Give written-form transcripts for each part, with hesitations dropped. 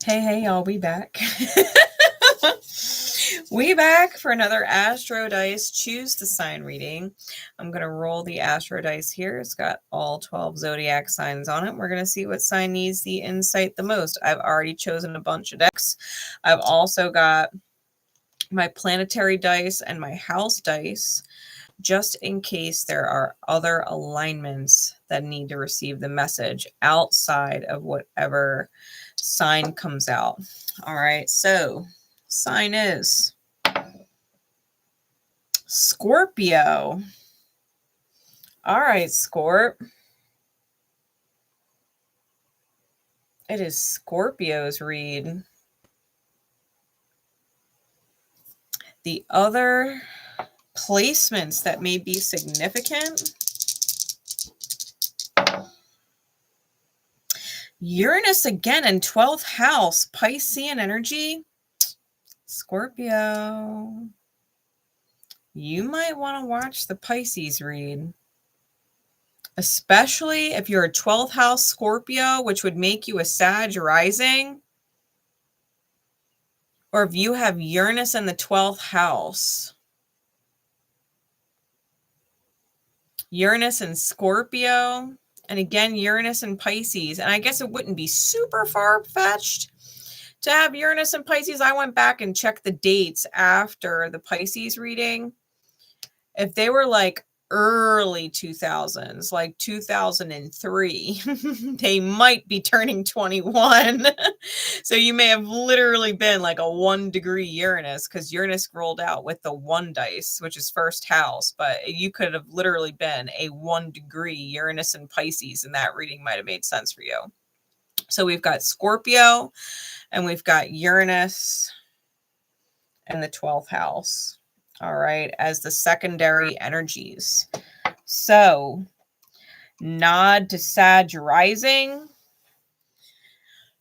Hey, y'all, we back. We back for another Astro Dice Choose the Sign reading. I'm going to roll the Astro Dice here. It's got all 12 zodiac signs on it. We're going to see what sign needs the insight the most. I've already chosen a bunch of decks. I've also got my planetary dice and my house dice, just in case there are other alignments that need to receive the message outside of whatever sign comes out. All right, so sign is Scorpio. All right, Scorp. It is Scorpio's read. The other placements that may be significant. Uranus again in 12th house, Piscean energy. Scorpio. You might want to watch the Pisces read. Especially if you're a 12th house Scorpio, which would make you a Sag rising. Or if you have Uranus in the 12th house. Uranus and Scorpio. And again, Uranus and Pisces. And I guess it wouldn't be super far-fetched to have Uranus and Pisces. I went back and checked the dates after the Pisces reading. If they were like early 2000s, like 2003, they might be turning 21. So you may have literally been like a 1 degree Uranus, because Uranus rolled out with the 1 dice, which is first house, but you could have literally been a 1 degree Uranus and Pisces, and that reading might have made sense for you. So we've got Scorpio and we've got Uranus in the 12th house. All right, as the secondary energies. So, nod to Sag rising,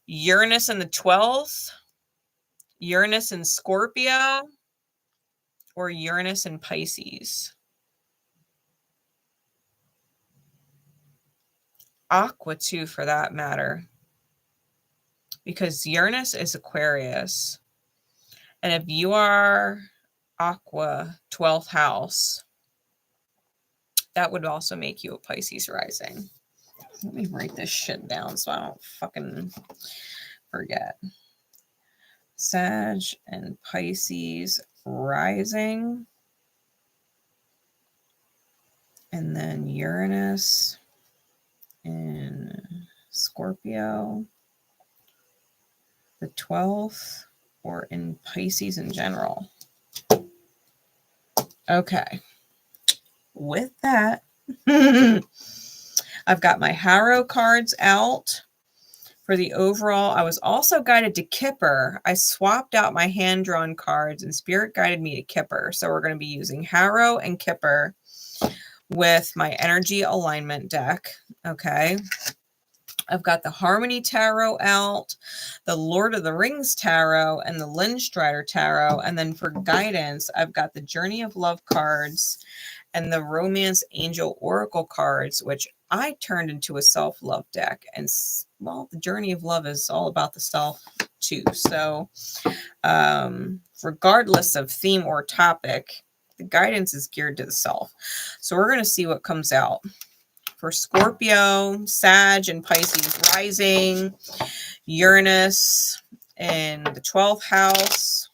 Uranus in the 12th, Uranus in Scorpio, or Uranus in Pisces. Aqua too, for that matter, because Uranus is Aquarius. And if you are Aqua 12th house, that would also make you a Pisces rising. Let me write this shit down so I don't fucking forget. Sag and Pisces rising, and then Uranus in Scorpio, the 12th, or in Pisces in general. Okay, with that, I've got my Harrow cards out for the overall. I was also guided to Kipper. I swapped out my hand-drawn cards and Spirit guided me to Kipper. So we're going to be using Harrow and Kipper with my energy alignment deck. Okay. I've got the Harmony Tarot out, the Lord of the Rings Tarot, and the Lindstrider Tarot. And then for guidance, I've got the Journey of Love cards and the Romance Angel Oracle cards, which I turned into a self-love deck. And, well, the Journey of Love is all about the self, too. So, regardless of theme or topic, the guidance is geared to the self. So we're going to see what comes out. For Scorpio, Sag, and Pisces rising, Uranus in the 12th house,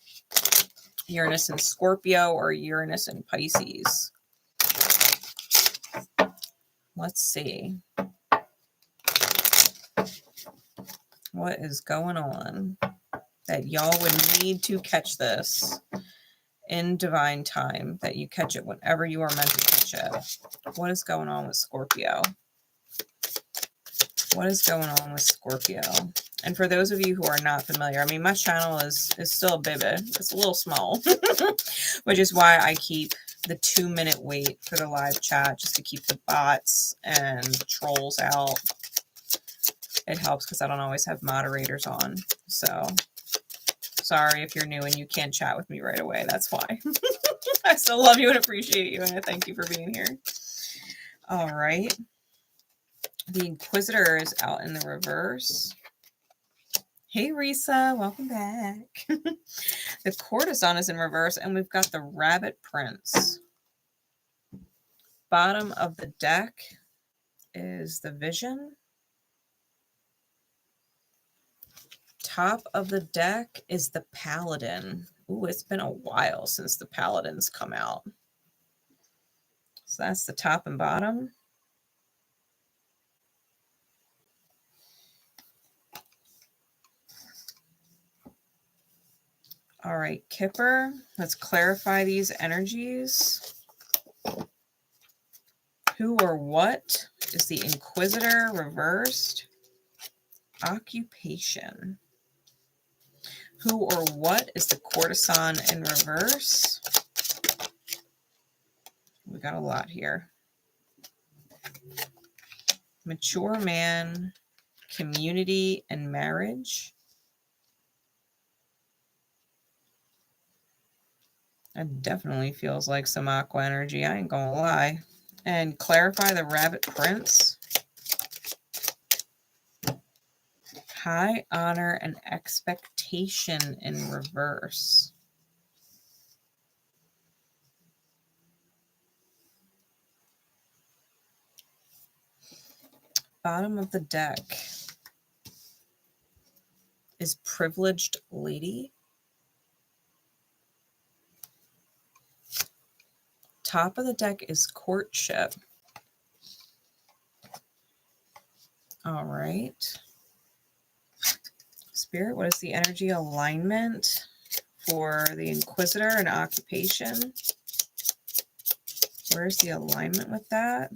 Uranus in Scorpio, or Uranus in Pisces. Let's see. What is going on that y'all would need to catch this in divine time, that you catch it whenever you are meant to catch it? What is going on with Scorpio? What is going on with Scorpio? And for those of you who are not familiar, I mean, my channel is still a baby. It's a little small, which is why I keep the 2-minute wait for the live chat, just to keep the bots and the trolls out. It helps because I don't always have moderators on. So sorry if you're new and you can't chat with me right away. That's why. I still love you and appreciate you, and I thank you for being here. All right. The Inquisitor is out in the reverse. Hey, Risa, welcome back. The courtesan is in reverse, and we've got the rabbit prince. Bottom of the deck is the vision. Top of the deck is the paladin. Ooh, it's been a while since the paladins come out. So that's the top and bottom. All right, Kipper, let's clarify these energies. Who or what is the Inquisitor reversed? Occupation. Who or what is the courtesan in reverse? We got a lot here. Mature man, community, and marriage. That definitely feels like some aqua energy, I ain't gonna lie. And clarify the rabbit prince. High honor and expectation in reverse. Bottom of the deck is privileged lady. Top of the deck is courtship. All right. Spirit, what is the energy alignment for the Inquisitor and occupation? Where's the alignment with that?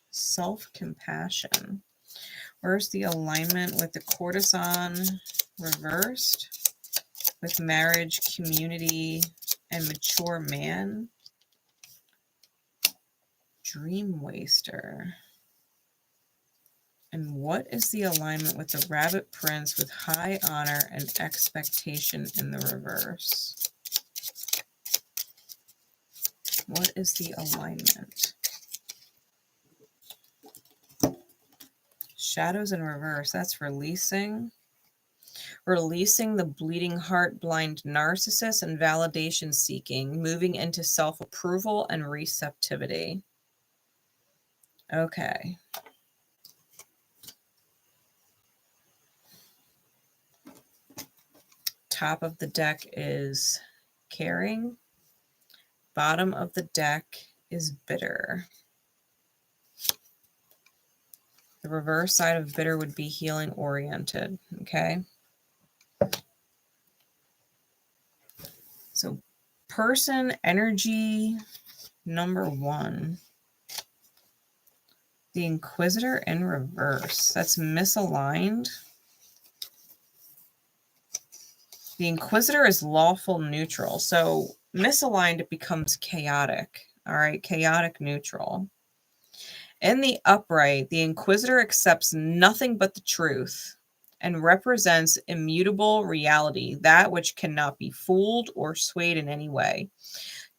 Self-compassion. Where's the alignment with the courtesan reversed? With marriage, community, and mature man? Dream waster. And what is the alignment with the rabbit prince with high honor and expectation in the reverse? What is the alignment? Shadows in reverse. That's releasing. Releasing the bleeding heart, blind narcissist and validation seeking, moving into self-approval and receptivity. Okay. Top of the deck is caring. Bottom of the deck is bitter. The reverse side of bitter would be healing oriented. Okay. So person energy number 1. The Inquisitor in reverse. That's misaligned. The Inquisitor is lawful neutral. So misaligned, it becomes chaotic. All right, chaotic neutral. In the upright, the Inquisitor accepts nothing but the truth and represents immutable reality, that which cannot be fooled or swayed in any way.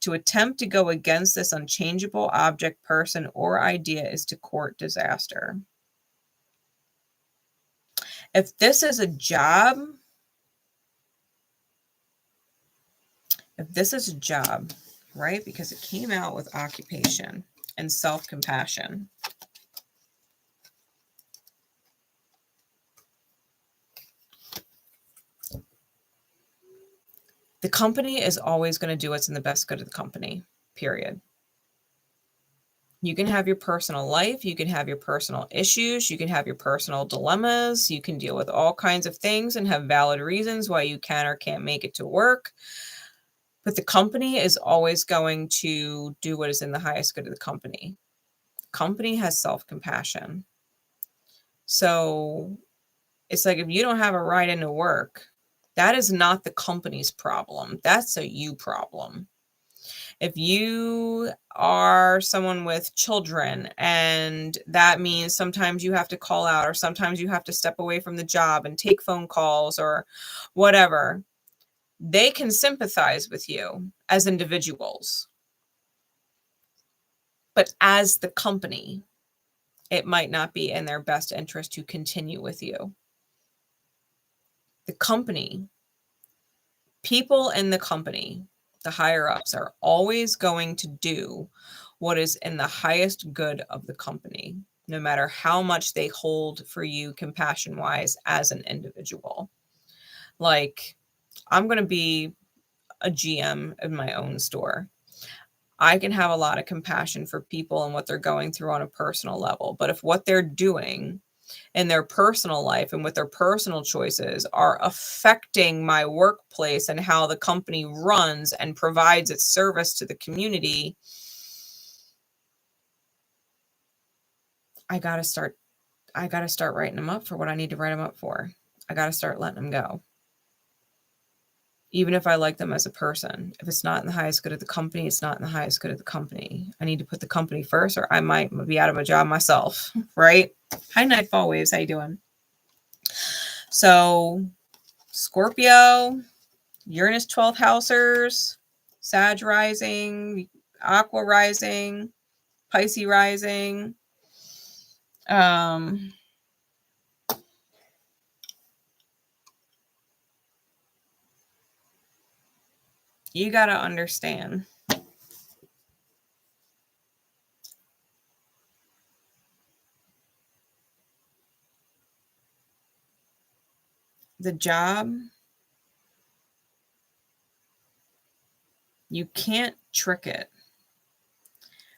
To attempt to go against this unchangeable object, person, or idea is to court disaster. If this is a job, right? Because it came out with occupation and self-compassion. The company is always going to do what's in the best good of the company, period. You can have your personal life. You can have your personal issues. You can have your personal dilemmas. You can deal with all kinds of things and have valid reasons why you can or can't make it to work. But the company is always going to do what is in the highest good of the company. The company has self-compassion. So it's like if you don't have a ride into work, that is not the company's problem. That's a you problem. If you are someone with children and that means sometimes you have to call out or sometimes you have to step away from the job and take phone calls or whatever, they can sympathize with you as individuals. But as the company, it might not be in their best interest to continue with you. The company, people in the company, the higher ups are always going to do what is in the highest good of the company, no matter how much they hold for you compassion-wise as an individual. Like, I'm going to be a GM in my own store. I can have a lot of compassion for people and what they're going through on a personal level. But if what they're doing in their personal life and with their personal choices are affecting my workplace and how the company runs and provides its service to the community, I got to start writing them up for what I need to write them up for. I got to start letting them go. Even if I like them as a person, if it's not in the highest good of the company, it's not in the highest good of the company. I need to put the company first, or I might be out of a job myself, right? Hi, Nightfall Waves. How you doing? So, Scorpio, Uranus 12th housers, Sag rising, Aqua rising, Pisces rising. You got to understand. The job, you can't trick it.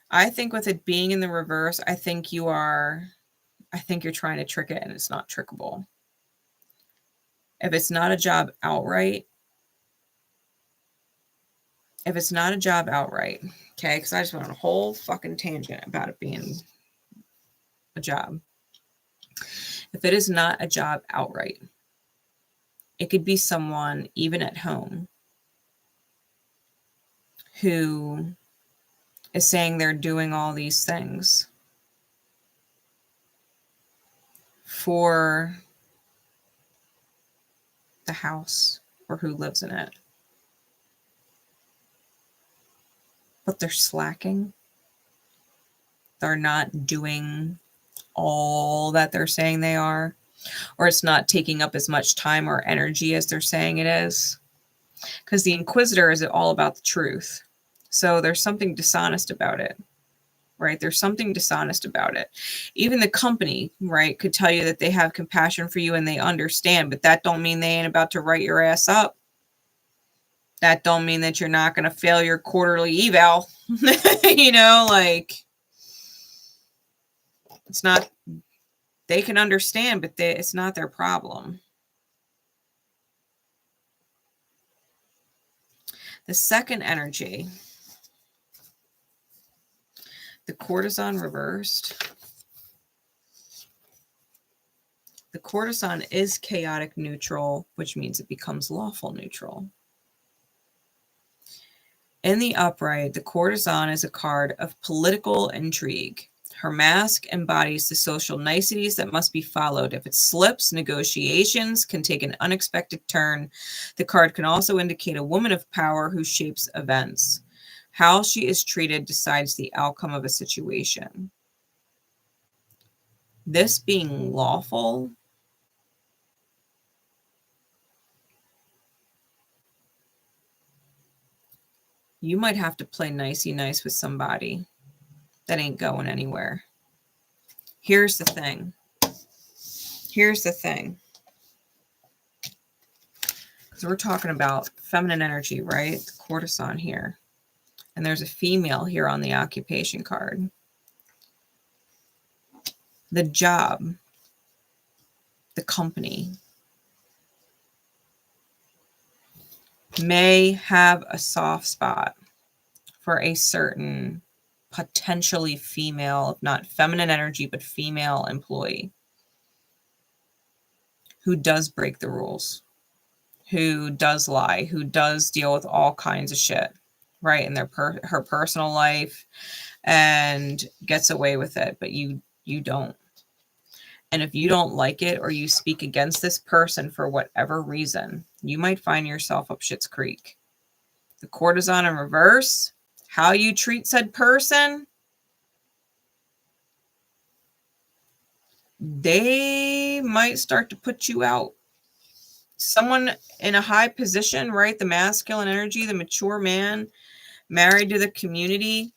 I think with it being in the reverse, I think you're trying to trick it and it's not trickable. If it's not a job outright, okay, because I just went on a whole fucking tangent about it being a job. If it is not a job outright, it could be someone, even at home, who is saying they're doing all these things for the house or who lives in it, but they're slacking. They're not doing all that they're saying they are, or it's not taking up as much time or energy as they're saying it is. Because the Inquisitor is all about the truth. So there's something dishonest about it, right? There's something dishonest about it. Even the company, right, could tell you that they have compassion for you and they understand, but that don't mean they ain't about to write your ass up. That don't mean that you're not going to fail your quarterly eval. You know, like, it's not, they can understand, but it's not their problem. The second energy, the courtesan reversed. The courtesan is chaotic neutral, which means it becomes lawful neutral. In the upright, the courtesan is a card of political intrigue. Her mask embodies the social niceties that must be followed. If it slips, negotiations can take an unexpected turn. The card can also indicate a woman of power who shapes events. How she is treated decides the outcome of a situation. This being lawful, you might have to play nicey nice with somebody that ain't going anywhere. Here's the thing. Because we're talking about feminine energy, right? The courtesan here. And there's a female here on the occupation card. The job, the company, may have a soft spot for a certain potentially female, not feminine energy, but female employee who does break the rules, who does lie, who does deal with all kinds of shit, right, in her personal life, and gets away with it, but you don't. And if you don't like it or you speak against this person for whatever reason, you might find yourself up Schitt's Creek. The courtesan in reverse, how you treat said person, they might start to put you out. Someone in a high position, right? The masculine energy, the mature man, married to the community.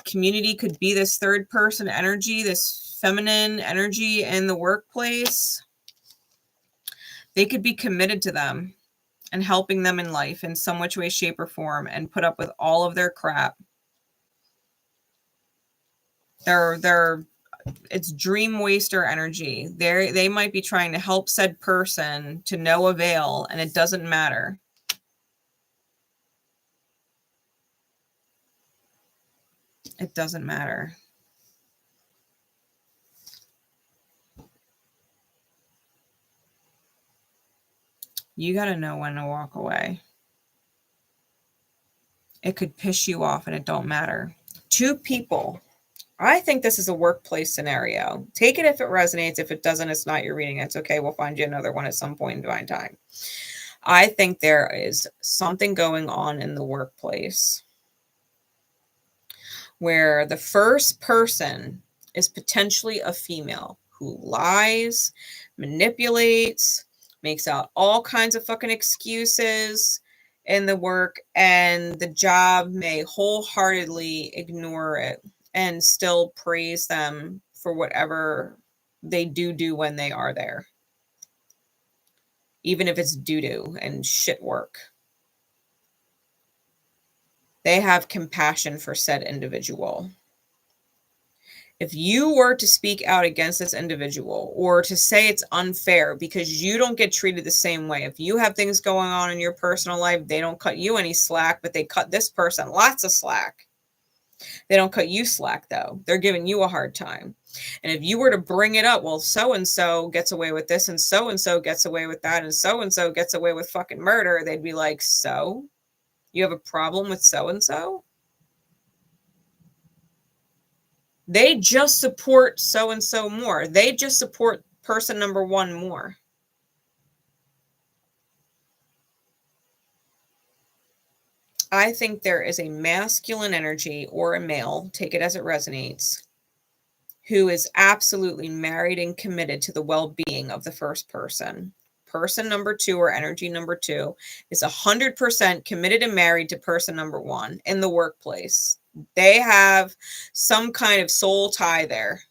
Community could be this third person energy, this feminine energy in the workplace. They could be committed to them and helping them in life in some which way, shape, or form, and put up with all of their crap. It's dream waster energy. They might be trying to help said person to no avail, and it doesn't matter. It doesn't matter. You got to know when to walk away. It could piss you off and it don't matter. Two people. I think this is a workplace scenario. Take it if it resonates. If it doesn't, it's not your reading. It's okay. We'll find you another one at some point in divine time. I think there is something going on in the workplace where the first person is potentially a female who lies, manipulates, makes out all kinds of fucking excuses in the work, and the job may wholeheartedly ignore it and still praise them for whatever they do when they are there. Even if it's doo-doo and shit work. They have compassion for said individual. If you were to speak out against this individual or to say it's unfair because you don't get treated the same way, if you have things going on in your personal life, they don't cut you any slack, but they cut this person lots of slack. They don't cut you slack, though. They're giving you a hard time. And if you were to bring it up, well, so-and-so gets away with this, and so-and-so gets away with that, and so-and-so gets away with fucking murder, they'd be like, so? You have a problem with so-and-so? They just support so-and-so more. They just support person number one more. I think there is a masculine energy or a male, take it as it resonates, who is absolutely married and committed to the well-being of the first person. Person number two or energy number two is 100% committed and married to person number one in the workplace. They have some kind of soul tie there.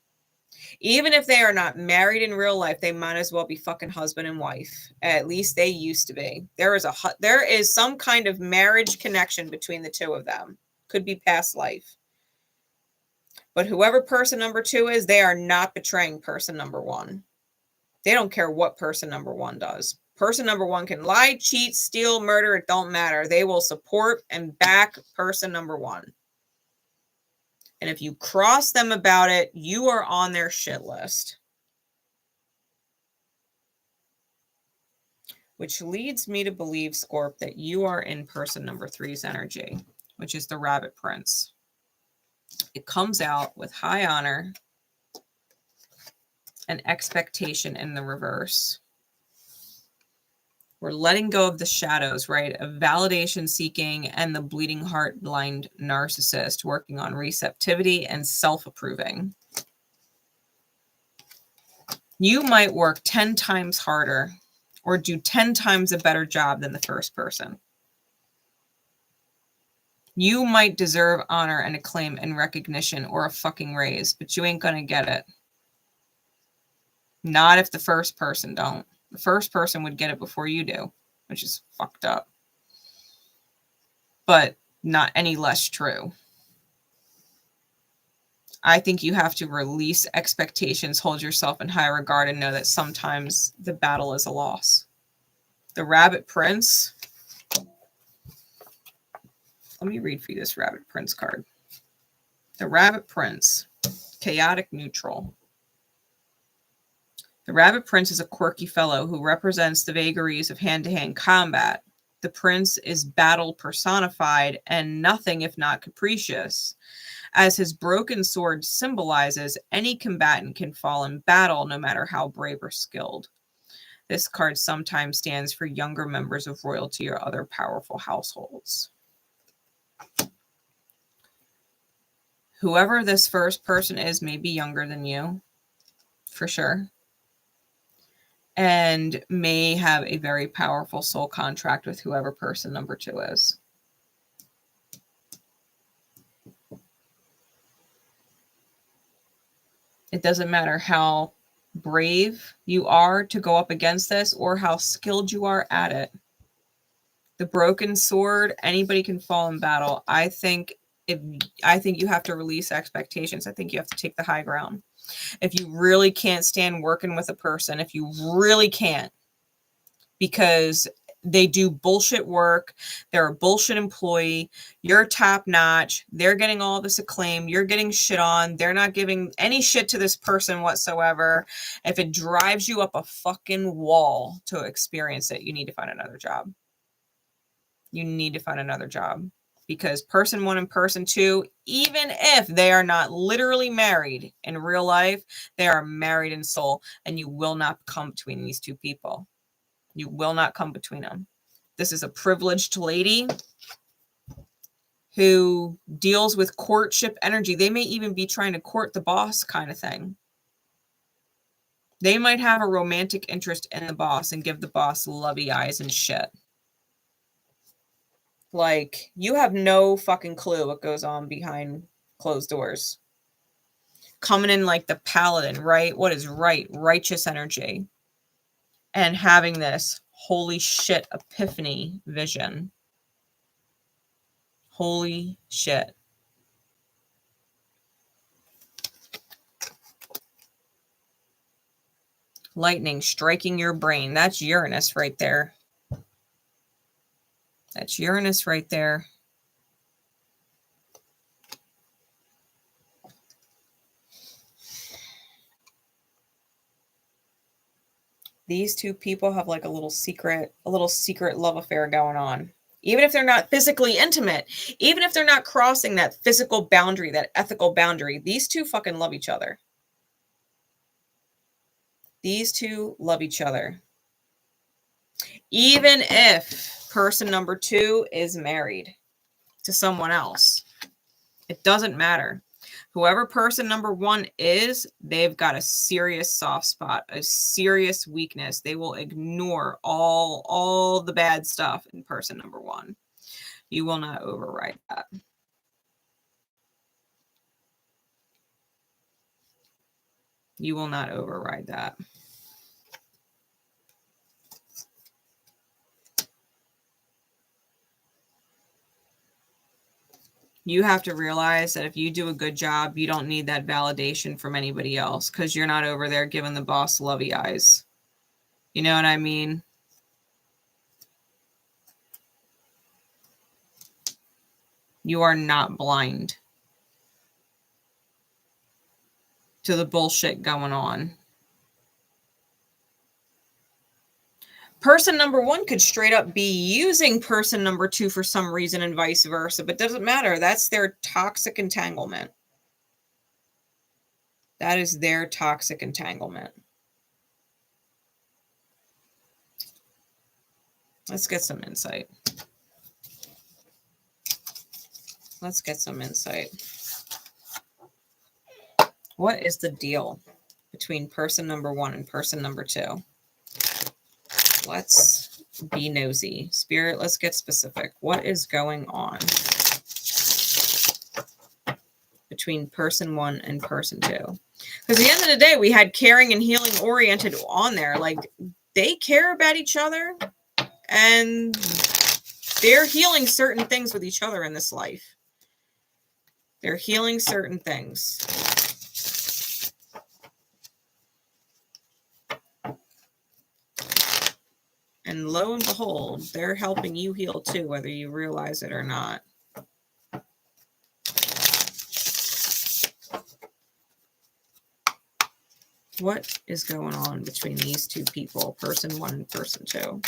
Even if they are not married in real life, they might as well be fucking husband and wife. At least they used to be. There is some kind of marriage connection between the two of them. Could be past life. But whoever person number two is, they are not betraying person number one. They don't care what person number one does. Person number one can lie, cheat, steal, murder. It don't matter. They will support and back person number one. And if you cross them about it, you are on their shit list. Which leads me to believe, Scorp, that you are in person number three's energy, which is the Rabbit Prince. It comes out with high honor and expectation in the reverse. We're letting go of the shadows, right? Of validation seeking and the bleeding heart blind narcissist working on receptivity and self-approving. You might work 10 times harder or do 10 times a better job than the first person. You might deserve honor and acclaim and recognition or a fucking raise, but you ain't gonna get it. Not if the first person don't. The first person would get it before you do, which is fucked up. But not any less true. I think you have to release expectations, hold yourself in high regard, and know that sometimes the battle is a loss. The Rabbit Prince. Let me read for you this Rabbit Prince card. The Rabbit Prince, chaotic neutral. The Rabbit Prince is a quirky fellow who represents the vagaries of hand-to-hand combat. The prince is battle personified and nothing if not capricious. As his broken sword symbolizes, any combatant can fall in battle no matter how brave or skilled. This card sometimes stands for younger members of royalty or other powerful households. Whoever this first person is may be younger than you, for sure. and may have a very powerful soul contract with whoever person number 2 is. It doesn't matter how brave you are to go up against this or how skilled you are at it. The broken sword, anybody can fall in battle. I think you have to release expectations. I think you have to take the high ground. If you really can't stand working with a person, if you really can't, because they do bullshit work, they're a bullshit employee, you're top notch, they're getting all this acclaim, you're getting shit on, they're not giving any shit to this person whatsoever. If it drives you up a fucking wall to experience it, you need to find another job. You need to find another job, because person 1 and person 2, even if they are not literally married in real life, they are married in soul, and you will not come between these two people. You will not come between them. This is a privileged lady who deals with courtship energy. They may even be trying to court the boss kind of thing. They might have a romantic interest in the boss and give the boss lovey eyes and shit. Like, you have no fucking clue what goes on behind closed doors. Coming in like the paladin, right? What is right? Righteous energy. And having this holy shit epiphany vision. Holy shit. Lightning striking your brain. That's Uranus right there. That's Uranus right there. These two people have like a little secret love affair going on. Even if they're not physically intimate, even if they're not crossing that physical boundary, that ethical boundary, these two fucking love each other. These two love each other. Even if person number 2 is married to someone else, it doesn't matter. Whoever person number 1 is, they've got a serious soft spot, a serious weakness. They will ignore all the bad stuff in person number 1. You will not override that. You will not override that. You have to realize that if you do a good job, you don't need that validation from anybody else, because you're not over there giving the boss lovey eyes. You know what I mean? You are not blind to the bullshit going on. Person number 1 could straight up be using person number 2 for some reason and vice versa, but it doesn't matter. That's their toxic entanglement. That is their toxic entanglement. Let's get some insight. Let's get some insight. What is the deal between person number 1 and person number 2? Let's be nosy. Spirit, let's get specific. What is going on between person 1 and person 2? Because at the end of the day, we had caring and healing oriented on there. Like, they care about each other and they're healing certain things with each other in this life. They're healing certain things. And lo and behold, they're helping you heal too, whether you realize it or not. What is going on between these two people, person 1 and person 2?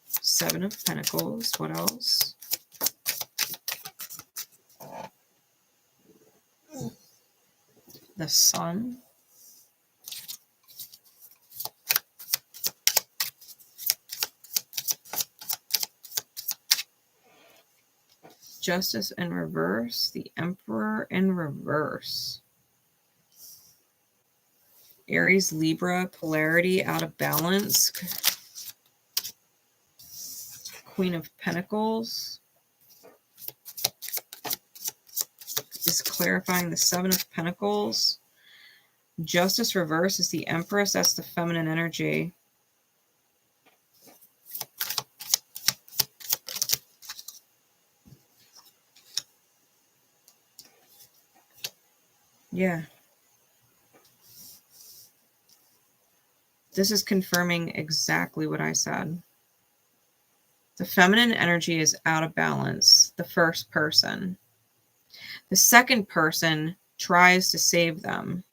Seven of Pentacles. What else? The Sun. Justice in reverse, the Emperor in reverse. Aries, Libra, polarity out of balance. Queen of Pentacles is clarifying the Seven of Pentacles. Justice reverse is the Empress. That's the feminine energy. Yeah. This is confirming exactly what I said. The feminine energy is out of balance. The first person. The second person tries to save them.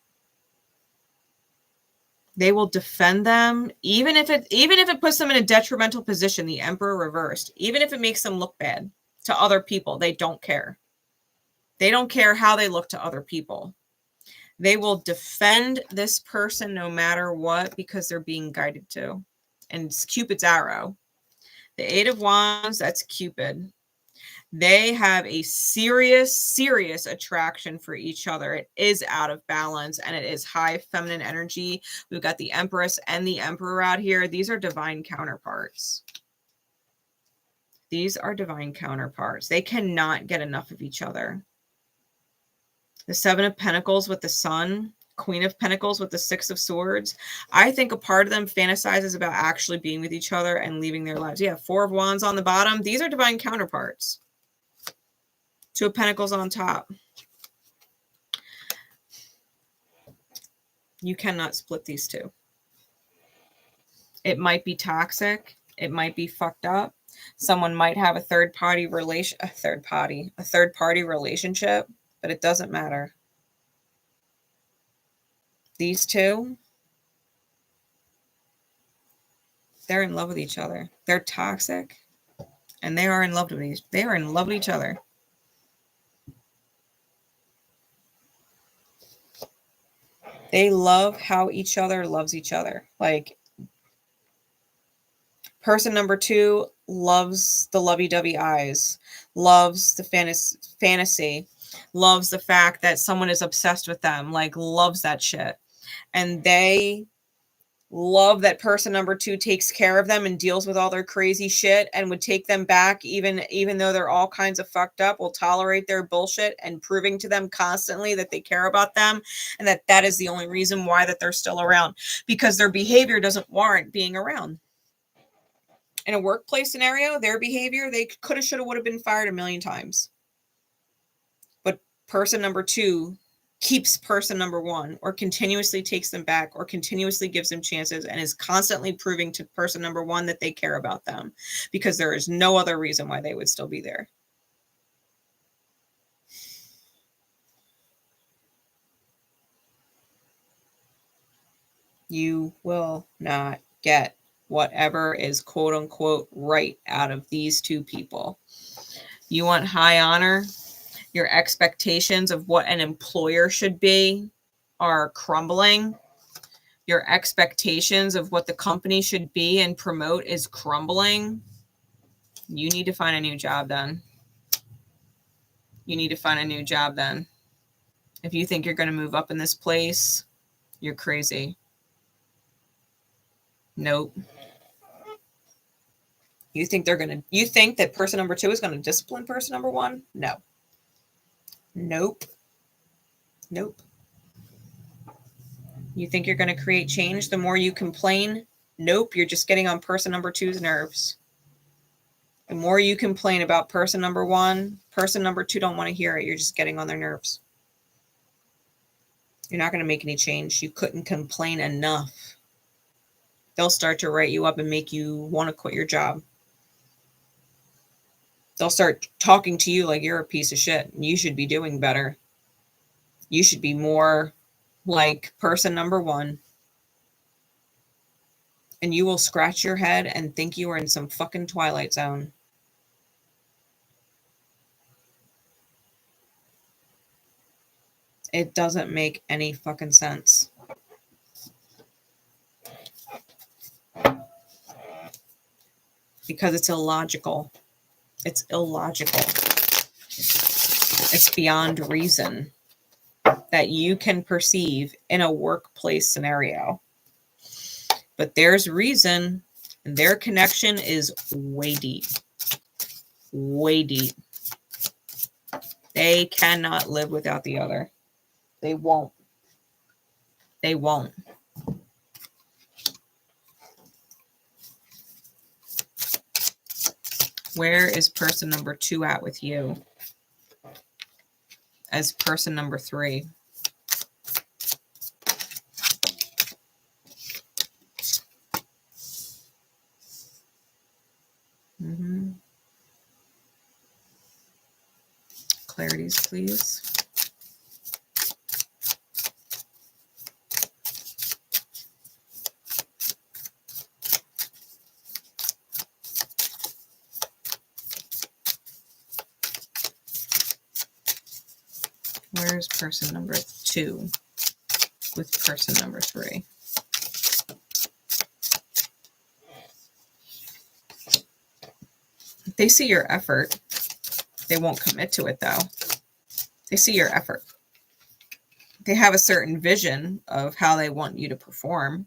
They will defend them, even if it puts them in a detrimental position, the Emperor reversed. Even if it makes them look bad to other people, they don't care. They don't care how they look to other people. They will defend this person no matter what because they're being guided to. And it's Cupid's arrow. The Eight of Wands, that's Cupid. They have a serious, serious attraction for each other. It is out of balance and it is high feminine energy. We've got the Empress and the Emperor out here. These are divine counterparts. These are divine counterparts. They cannot get enough of each other. The Seven of Pentacles with the Sun, Queen of Pentacles with the Six of Swords. I think a part of them fantasizes about actually being with each other and leaving their lives. Yeah, Four of Wands on the bottom. These are divine counterparts. Two of Pentacles on top. You cannot split these two. It might be toxic. It might be fucked up. Someone might have a third party relationship, but it doesn't matter. These two, they're in love with each other. They're toxic and they are in love with each other. They love how each other loves each other. Like, person number two loves the lovey-dovey eyes, loves the fantasy, loves the fact that someone is obsessed with them, like loves that shit. And they love that person number two takes care of them and deals with all their crazy shit and would take them back even though they're all kinds of fucked up, will tolerate their bullshit and proving to them constantly that they care about them and that is the only reason why that they're still around, because their behavior doesn't warrant being around. In a workplace scenario, their behavior, they coulda, shoulda, woulda been fired a million times. But person number two keeps person number one, or continuously takes them back, or continuously gives them chances, and is constantly proving to person number one that they care about them, because there is no other reason why they would still be there. You will not get whatever is quote unquote right out of these two people. You want high honor? Your expectations of what an employer should be are crumbling. Your expectations of what the company should be and promote is crumbling. You need to find a new job then. You need to find a new job then. If you think you're going to move up in this place, you're crazy. Nope. You think that person number two is going to discipline person number one? No. Nope. Nope. You think you're going to create change the more you complain? Nope. You're just getting on person number two's nerves. The more you complain about person number one, person number two don't want to hear it. You're just getting on their nerves. You're not going to make any change. You couldn't complain enough. They'll start to write you up and make you want to quit your job. They'll start talking to you like you're a piece of shit. You should be doing better. You should be more like person number one. And you will scratch your head and think you are in some fucking Twilight Zone. It doesn't make any fucking sense. Because it's illogical. It's illogical. It's beyond reason. that you can perceive in a workplace scenario. But there's reason, and their connection is way deep. Way deep. They cannot live without the other. They won't. They won't. Where is person number 2 at with you as person number 3? Clarities, please. Where's person number 2 with person number 3? They see your effort. They won't commit to it, though. They see your effort. They have a certain vision of how they want you to perform.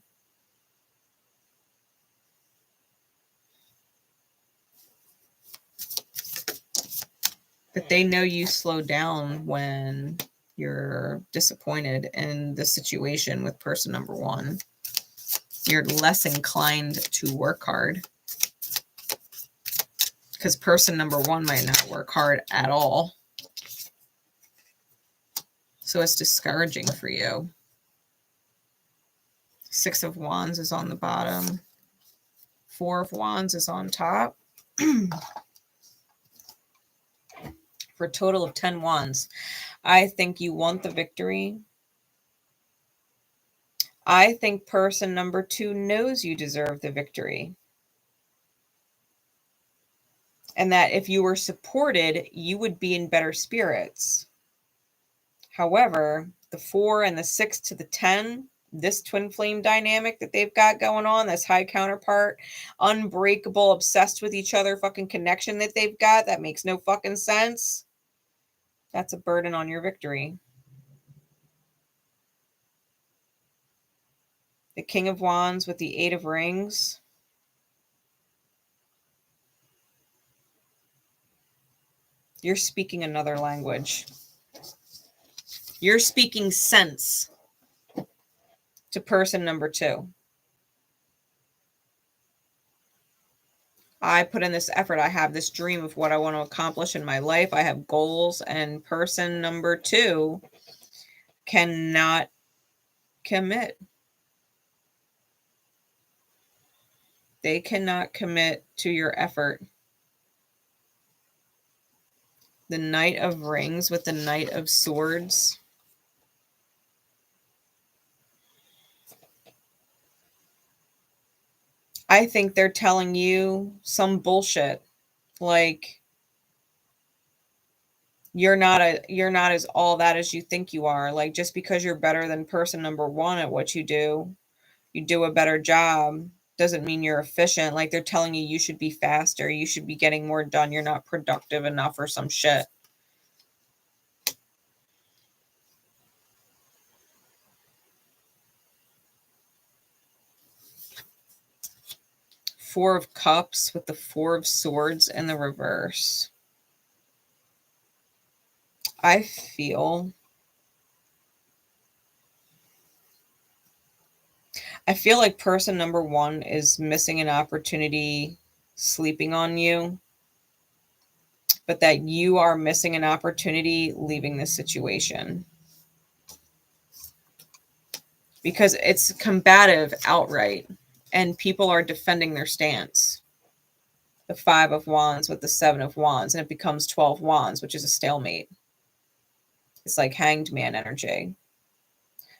But they know you slow down when you're disappointed in the situation with person number 1. You're less inclined to work hard. Because person number 1 might not work hard at all. So it's discouraging for you. 6 of Wands is on the bottom. 4 of Wands is on top. For a total of 10 Wands. I think you want the victory. I think person number 2 knows you deserve the victory. And that if you were supported, you would be in better spirits. However, the 4 and the 6 to the 10, this twin flame dynamic that they've got going on, this high counterpart, unbreakable, obsessed with each other fucking connection that they've got, that makes no fucking sense. That's a burden on your victory. The King of Wands with the 8 of Rings. You're speaking another language. You're speaking sense to person number 2. I put in this effort. I have this dream of what I want to accomplish in my life. I have goals, and person number 2 cannot commit. They cannot commit to your effort. The Knight of Rings with the Knight of Swords. I think they're telling you some bullshit. Like, you're not as all that as you think you are. Like, just because you're better than person number 1 at what you do a better job, doesn't mean you're efficient. Like, they're telling you should be faster. You should be getting more done. You're not productive enough or some shit. Four of Cups with the 4 of Swords in the reverse. I feel like person number 1 is missing an opportunity sleeping on you, but that you are missing an opportunity leaving this situation. Because it's combative outright, and people are defending their stance. The 5 of Wands with the 7 of Wands, and it becomes 12 Wands, which is a stalemate. It's like Hanged Man energy.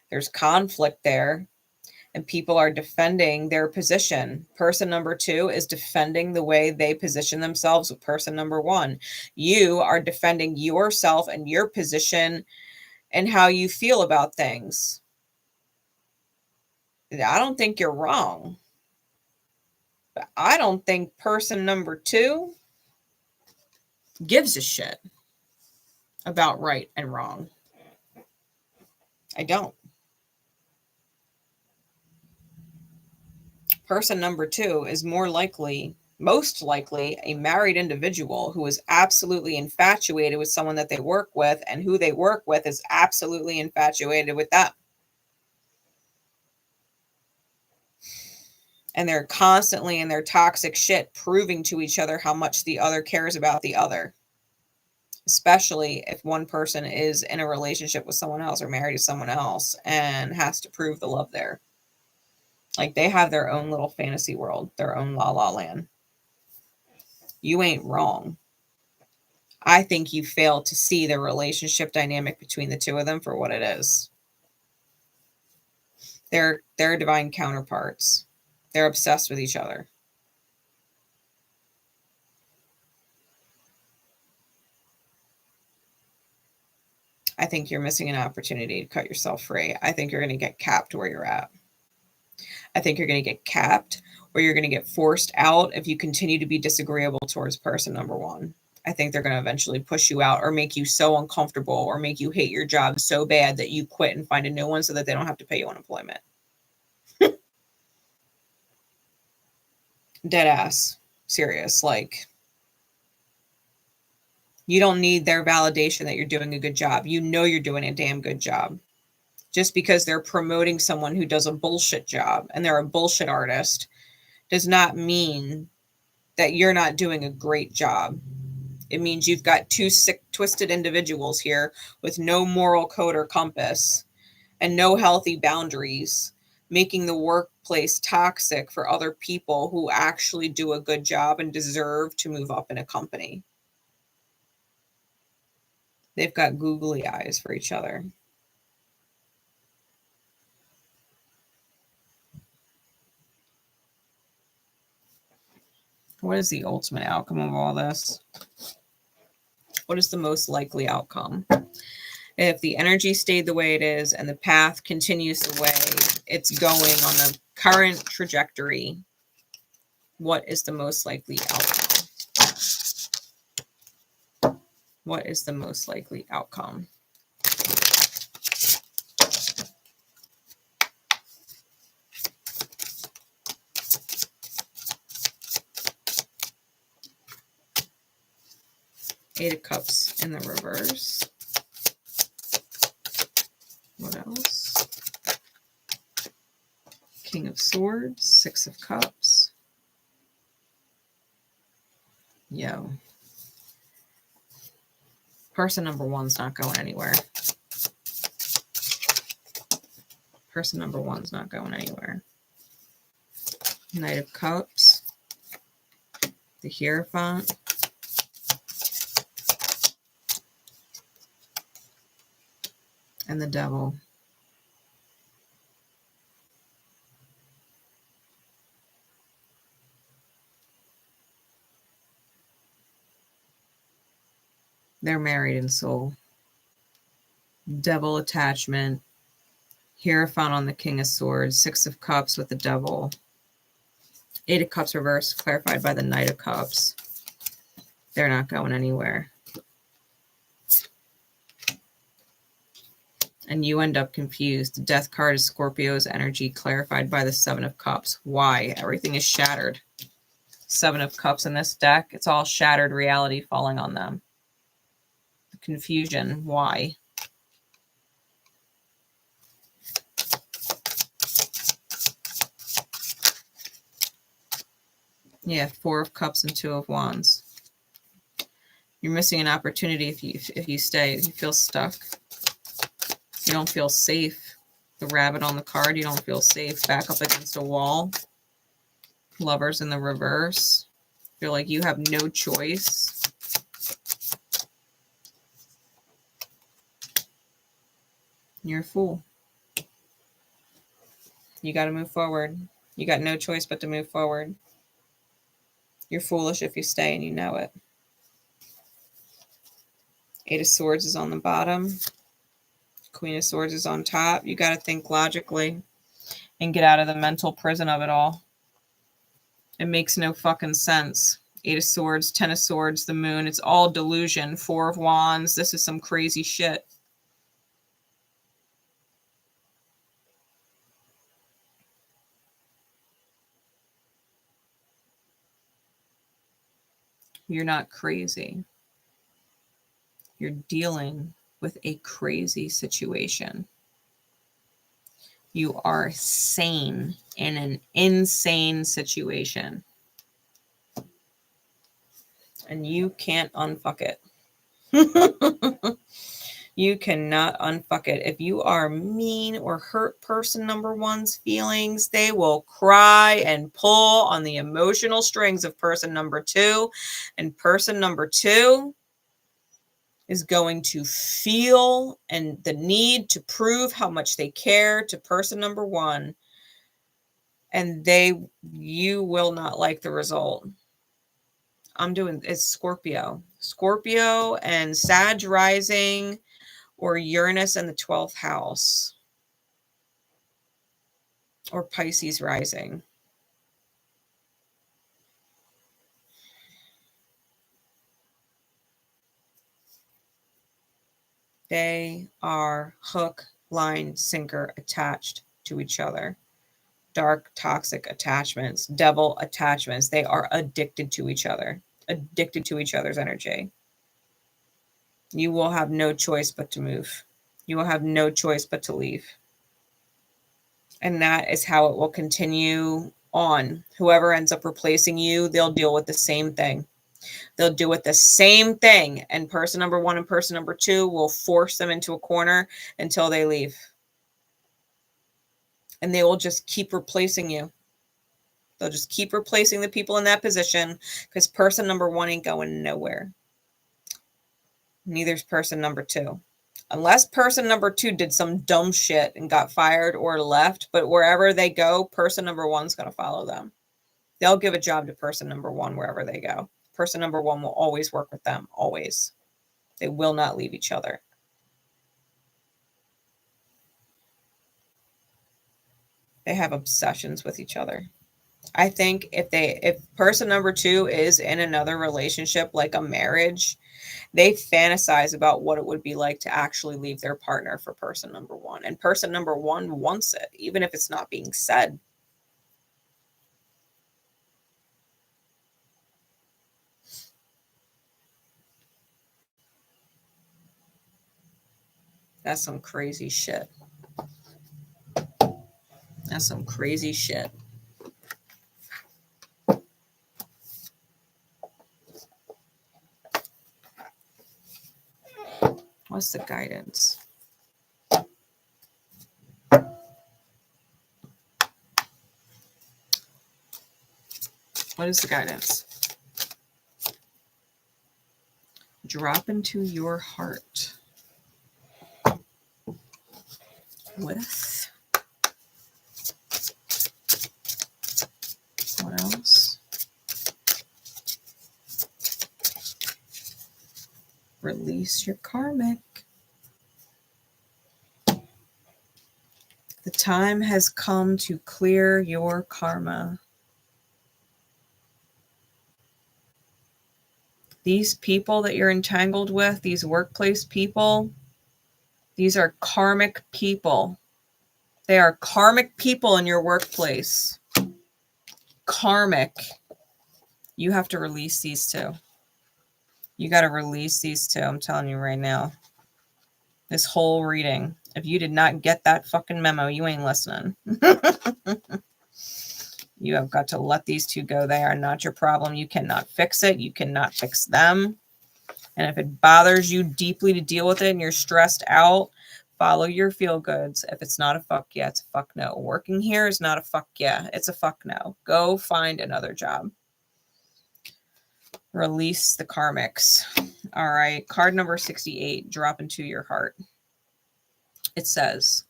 There's conflict there, and people are defending their position. Person number 2 is defending the way they position themselves with person number 1. You are defending yourself and your position and how you feel about things. I don't think you're wrong, but I don't think person number 2 gives a shit about right and wrong. I don't. Person number 2 is most likely a married individual who is absolutely infatuated with someone that they work with, and who they work with is absolutely infatuated with them. And they're constantly in their toxic shit proving to each other how much the other cares about the other. Especially if one person is in a relationship with someone else or married to someone else and has to prove the love there. Like, they have their own little fantasy world, their own la la land. You ain't wrong. I think you fail to see the relationship dynamic between the two of them for what it is. They're divine counterparts. They're obsessed with each other. I think you're missing an opportunity to cut yourself free. I think you're going to get capped where you're at. I think you're going to get capped, or you're going to get forced out if you continue to be disagreeable towards person number 1. I think they're going to eventually push you out, or make you so uncomfortable, or make you hate your job so bad that you quit and find a new one so that they don't have to pay you unemployment. Dead ass. Serious. Like, you don't need their validation that you're doing a good job. You know you're doing a damn good job. Just because they're promoting someone who does a bullshit job and they're a bullshit artist does not mean that you're not doing a great job. It means you've got 2 sick, twisted individuals here with no moral code or compass and no healthy boundaries, making the workplace toxic for other people who actually do a good job and deserve to move up in a company. They've got googly eyes for each other. What is the ultimate outcome of all this? What is the most likely outcome? If the energy stayed the way it is and the path continues the way it's going on the current trajectory, what is the most likely outcome? What is the most likely outcome? Eight of Cups in the reverse. What else? King of Swords, 6 of Cups. Yo. Person number 1's not going anywhere. Person number 1's not going anywhere. Knight of Cups. The Hierophant. And the Devil. They're married in soul. Devil attachment. Hierophant on the King of Swords. 6 of Cups with the Devil. 8 of Cups reversed, clarified by the Knight of Cups. They're not going anywhere. And you end up confused. The Death card is Scorpio's energy, clarified by the 7 of Cups. Why? Everything is shattered. 7 of Cups in this deck. It's all shattered reality falling on them. The confusion. Why? Yeah, 4 of Cups and 2 of Wands. You're missing an opportunity if you stay. You feel stuck. You don't feel safe. The Rabbit on the card, you don't feel safe. Back up against a wall. Lovers in the reverse. Feel like you have no choice. You're a fool. You got to move forward. You got no choice but to move forward. You're foolish if you stay and you know it. 8 of Swords is on the bottom. Queen of Swords is on top. You got to think logically and get out of the mental prison of it all. It makes no fucking sense. 8 of Swords, 10 of Swords, the Moon. It's all delusion. 4 of Wands. This is some crazy shit. You're not crazy. You're dealing with a crazy situation. You are sane in an insane situation. And you can't unfuck it. You cannot unfuck it. If you are mean or hurt person number one's feelings, they will cry and pull on the emotional strings of person number two. And person number two is going to feel and the need to prove how much they care to person number one. And you will not like the result. It's Scorpio. Scorpio and Sag rising, or Uranus in the 12th house, or Pisces rising. They are hook, line, sinker attached to each other. Dark, toxic attachments, devil attachments. They are addicted to each other, addicted to each other's energy. You will have no choice but to move. You will have no choice but to leave. And that is how it will continue on. Whoever ends up replacing you, they'll deal with the same thing. They'll do it the same thing. And person number one and person number two will force them into a corner until they leave. And they will just keep replacing you. They'll just keep replacing the people in that position because person number one ain't going nowhere. Neither's person number two. Unless person number two did some dumb shit and got fired or left, but wherever they go, person number one's going to follow them. They'll give a job to person number one wherever they go. Person number one will always work with them, always. They will not leave each other. They have obsessions with each other. I think if person number two is in another relationship, like a marriage, they fantasize about what it would be like to actually leave their partner for person number one. And person number one wants it, even if it's not being said. That's some crazy shit. That's some crazy shit. What's the guidance? What is the guidance? Drop into your heart with what else? Release your karmic. The time has come to clear your karma. These people that you're entangled with, these workplace people, these are karmic people. They are karmic people in your workplace. Karmic. You have to release these two. You got to release these two. I'm telling you right now. This whole reading. If you did not get that fucking memo, you ain't listening. You have got to let these two go. They are not your problem. You cannot fix it. You cannot fix them. And if it bothers you deeply to deal with it and you're stressed out, follow your feel goods. If it's not a fuck yeah, it's a fuck no. Working here is not a fuck yeah. It's a fuck no. Go find another job. Release the karmics. All right. Card number 68. Drop into your heart. It says,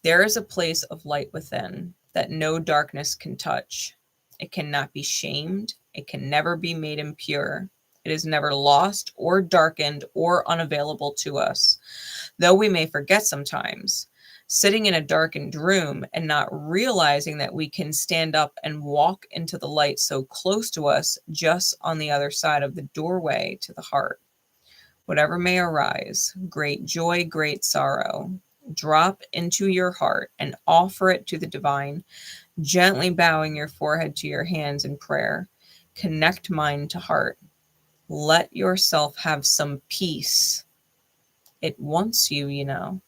there is a place of light within that no darkness can touch. It cannot be shamed. It can never be made impure. It is never lost or darkened or unavailable to us. Though we may forget sometimes, sitting in a darkened room and not realizing that we can stand up and walk into the light so close to us, just on the other side of the doorway to the heart. Whatever may arise, great joy, great sorrow, drop into your heart and offer it to the divine, gently bowing your forehead to your hands in prayer. Connect mind to heart. Let yourself have some peace. It wants you, you know.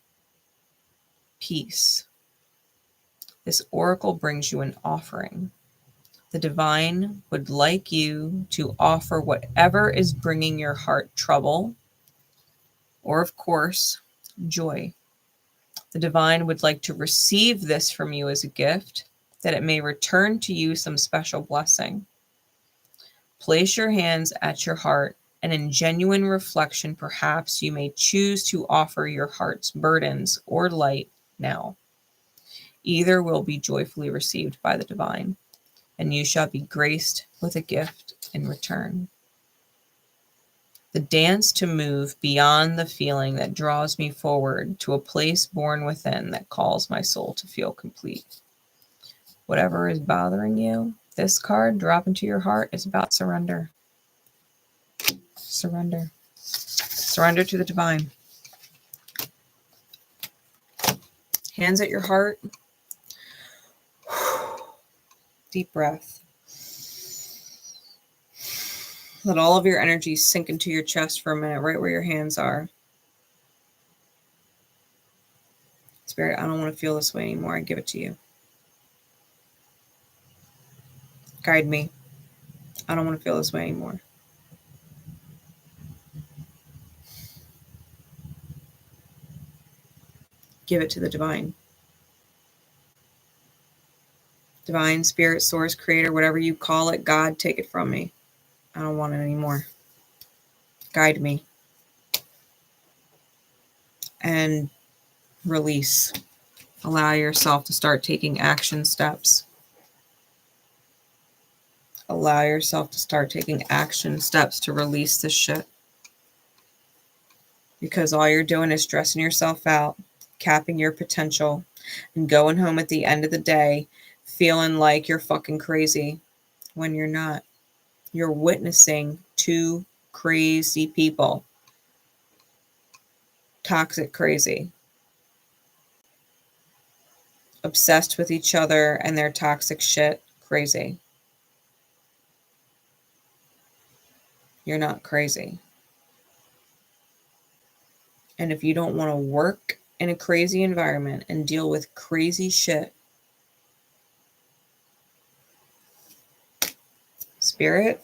Peace. This oracle brings you an offering. The divine would like you to offer whatever is bringing your heart trouble, or of course, joy. The divine would like to receive this from you as a gift, that it may return to you some special blessing. Place your hands at your heart, and in genuine reflection, perhaps you may choose to offer your heart's burdens or light now. Either will be joyfully received by the divine, and you shall be graced with a gift in return. The dance to move beyond the feeling that draws me forward to a place born within that calls my soul to feel complete. Whatever is bothering you, this card drop into your heart is about surrender. Surrender. Surrender to the divine. Hands at your heart. Deep breath. Let all of your energy sink into your chest for a minute, right where your hands are. Spirit, I don't want to feel this way anymore. I give it to you. Guide me. I don't want to feel this way anymore. Give it to the divine. Divine, spirit, source, creator, whatever you call it, God, take it from me. I don't want it anymore. Guide me. And release. Allow yourself to start taking action steps. Allow yourself to start taking action steps to release this shit. Because all you're doing is stressing yourself out, capping your potential, and going home at the end of the day feeling like you're fucking crazy when you're not. You're witnessing two crazy people. Toxic crazy. Obsessed with each other and their toxic shit. Crazy. You're not crazy. And if you don't want to work in a crazy environment and deal with crazy shit, Spirit,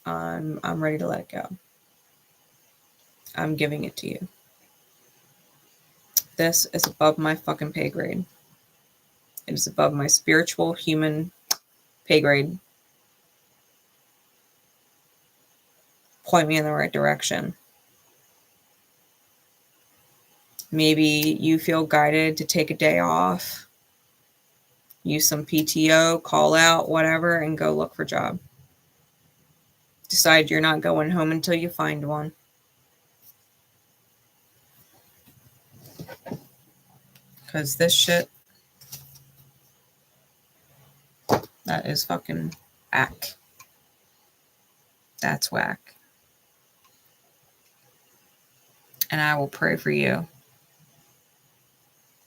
I'm ready to let it go. I'm giving it to you. This is above my fucking pay grade. It is above my spiritual human pay grade. Point me in the right direction. Maybe you feel guided to take a day off, use some PTO, call out, whatever, and go look for a job. Decide you're not going home until you find one. Because this shit, that is fucking whack. That's whack. And I will pray for you,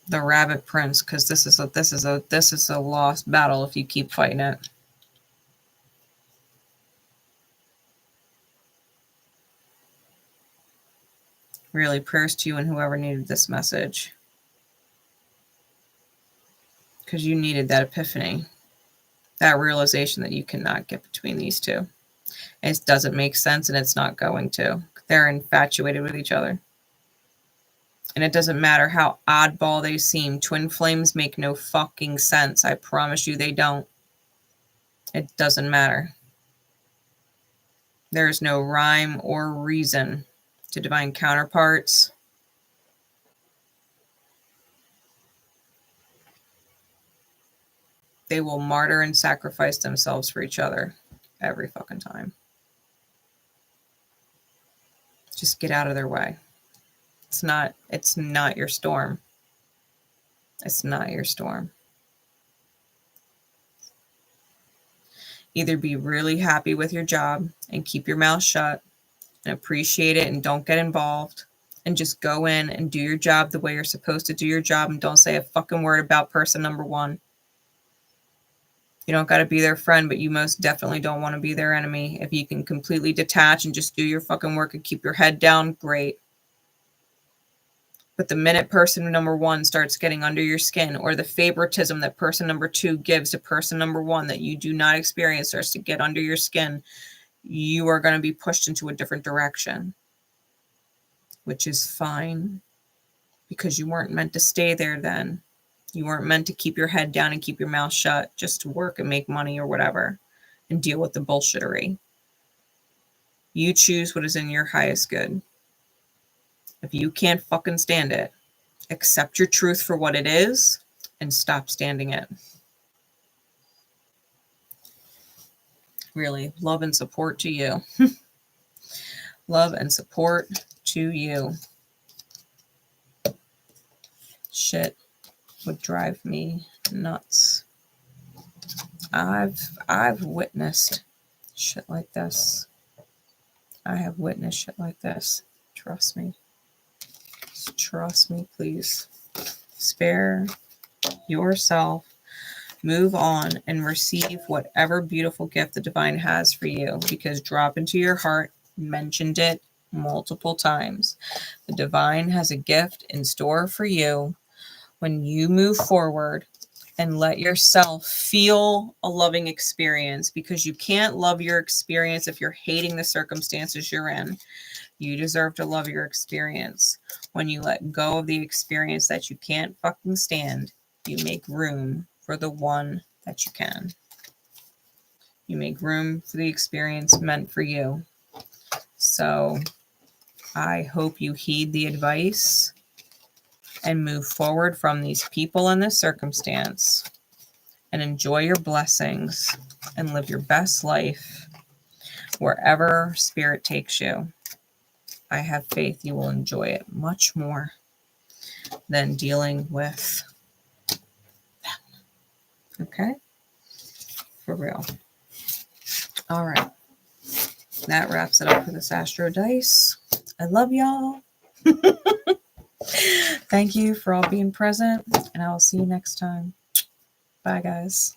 the Rabbit Prince, because this is a lost battle if you keep fighting it. Really, prayers to you and whoever needed this message, because you needed that epiphany, that realization that you cannot get between these two. It doesn't make sense, and it's not going to. They're infatuated with each other. And it doesn't matter how oddball they seem. Twin flames make no fucking sense. I promise you they don't. It doesn't matter. There is no rhyme or reason to divine counterparts. They will martyr and sacrifice themselves for each other every fucking time. Just get out of their way. It's not your storm. It's not your storm. Either be really happy with your job and keep your mouth shut and appreciate it and don't get involved and just go in and do your job the way you're supposed to do your job and don't say a fucking word about person number one. You don't got to be their friend, but you most definitely don't want to be their enemy. If you can completely detach and just do your fucking work and keep your head down, great. But the minute person number one starts getting under your skin, or the favoritism that person number two gives to person number one that you do not experience starts to get under your skin, you are going to be pushed into a different direction, which is fine, because you weren't meant to stay there then. You weren't meant to keep your head down and keep your mouth shut just to work and make money or whatever and deal with the bullshittery. You choose what is in your highest good. If you can't fucking stand it, accept your truth for what it is and stop standing it. Really, love and support to you. Love and support to you. Shit would drive me nuts. I've witnessed shit like this. I have witnessed shit like this. Trust me. Trust me, please. Spare yourself. Move on and receive whatever beautiful gift the divine has for you, because drop into your heart, mentioned it multiple times. The divine has a gift in store for you when you move forward and let yourself feel a loving experience, because you can't love your experience if you're hating the circumstances you're in. You deserve to love your experience. When you let go of the experience that you can't fucking stand, you make room for the one that you can. You make room for the experience meant for you. So I hope you heed the advice and move forward from these people and this circumstance and enjoy your blessings and live your best life wherever spirit takes you. I have faith you will enjoy it much more than dealing with them. Okay? For real. All right. That wraps it up for this Astro Dice. I love y'all. Thank you for all being present, and I will see you next time. Bye, guys.